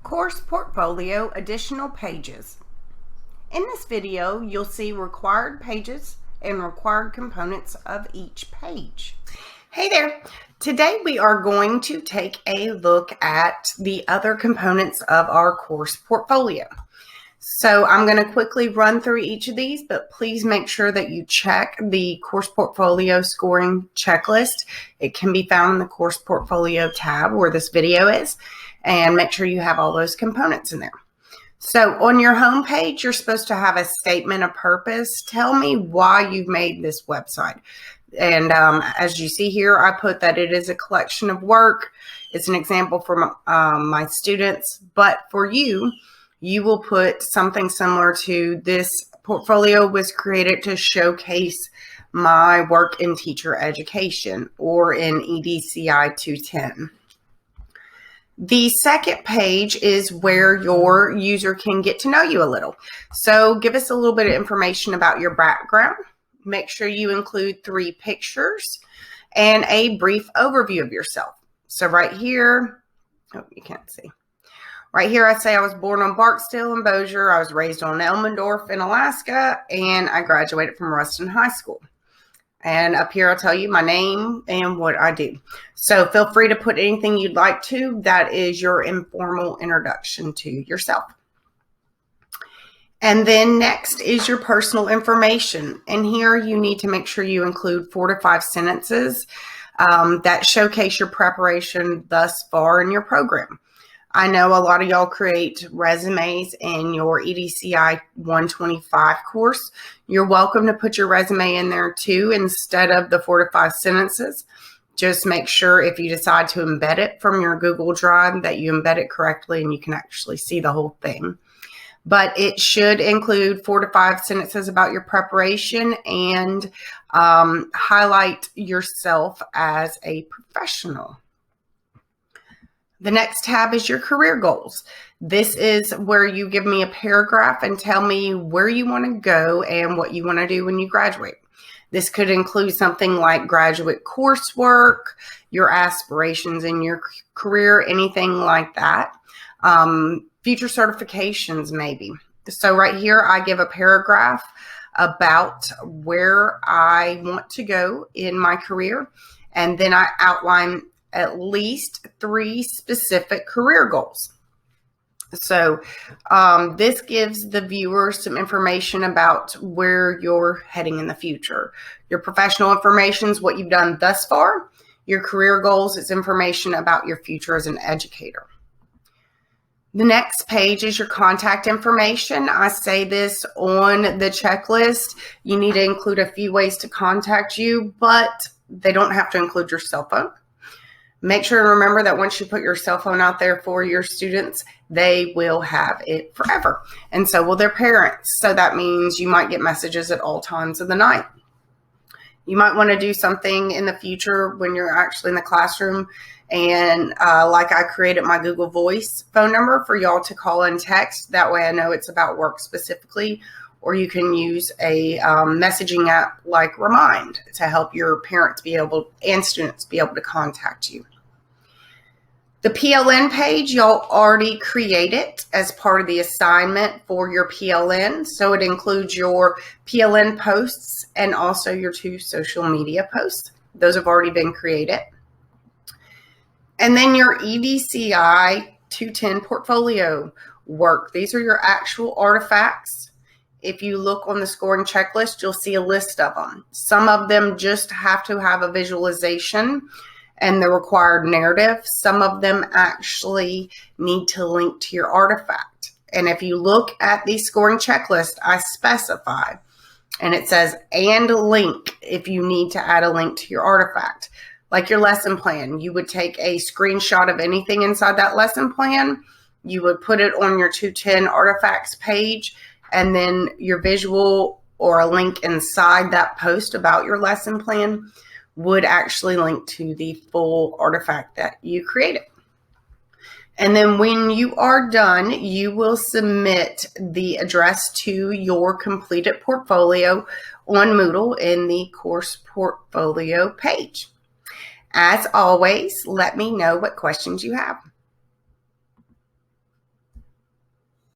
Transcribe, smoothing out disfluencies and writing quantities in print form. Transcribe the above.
Course Portfolio Additional Pages. In this video, you'll see required pages and required components of each page. Hey there! Today we are going to take a look at the other components of our course portfolio. So I'm going to quickly run through each of these, but please make sure that you check the course portfolio scoring checklist. It can be found in the course portfolio tab where this video is, and make sure you have all those components in there. So on your home page, you're supposed to have a statement of purpose. Tell me why you've made this website. And as you see here, I put that it is a collection of work. It's an example for my students, but for you, you will put something similar to this portfolio was created to showcase my work in teacher education or in EDCI 210. The second page is where your user can get to know you a little. So give us a little bit of information about your background. Make sure you include 3 pictures and a brief overview of yourself. So right here, oh, you can't see. Right here, I say I was born on Barksdale in Bossier. I was raised on Elmendorf in Alaska, and I graduated from Ruston High School. And up here, I'll tell you my name and what I do. So feel free to put anything you'd like to. That is your informal introduction to yourself. And then next is your personal information. And here you need to make sure you include 4 to 5 sentences that showcase your preparation thus far in your program. I know a lot of y'all create resumes in your EDCI 125 course. You're welcome to put your resume in there too instead of the 4 to 5 sentences. Just make sure if you decide to embed it from your Google Drive that you embed it correctly and you can actually see the whole thing. But it should include 4 to 5 sentences about your preparation and highlight yourself as a professional. The next tab is your career goals. This is where you give me a paragraph and tell me where you want to go and what you want to do when you graduate. This could include something like graduate coursework, your aspirations in your career, anything like that. Future certifications maybe. So right here, I give a paragraph about where I want to go in my career, and then I outline at least 3 specific career goals. So this gives the viewer some information about where you're heading in the future. Your professional information is what you've done thus far. Your career goals is information about your future as an educator. The next page is your contact information. I say this on the checklist. You need to include a few ways to contact you, but they don't have to include your cell phone. Make sure to remember that once you put your cell phone out there for your students, they will have it forever. And so will their parents. So that means you might get messages at all times of the night. You might want to do something in the future when you're actually in the classroom. And like I created my Google Voice phone number for y'all to call and text. That way I know it's about work specifically. Or you can use a messaging app like Remind to help your parents be able and students be able to contact you. The PLN page, y'all already created as part of the assignment for your PLN. So it includes your PLN posts and also your 2 social media posts. Those have already been created. And then your EDCI 210 portfolio work. These are your actual artifacts. If you look on the scoring checklist, you'll see a list of them. Some of them just have to have a visualization and the required narrative. Some of them actually need to link to your artifact. And if you look at the scoring checklist, I specify, and it says, and link if you need to add a link to your artifact. Like your lesson plan, you would take a screenshot of anything inside that lesson plan. You would put it on your 210 artifacts page, and then your visual or a link inside that post about your lesson plan would actually link to the full artifact that you created. And then when you are done, you will submit the address to your completed portfolio on Moodle in the course portfolio page. As always, let me know what questions you have.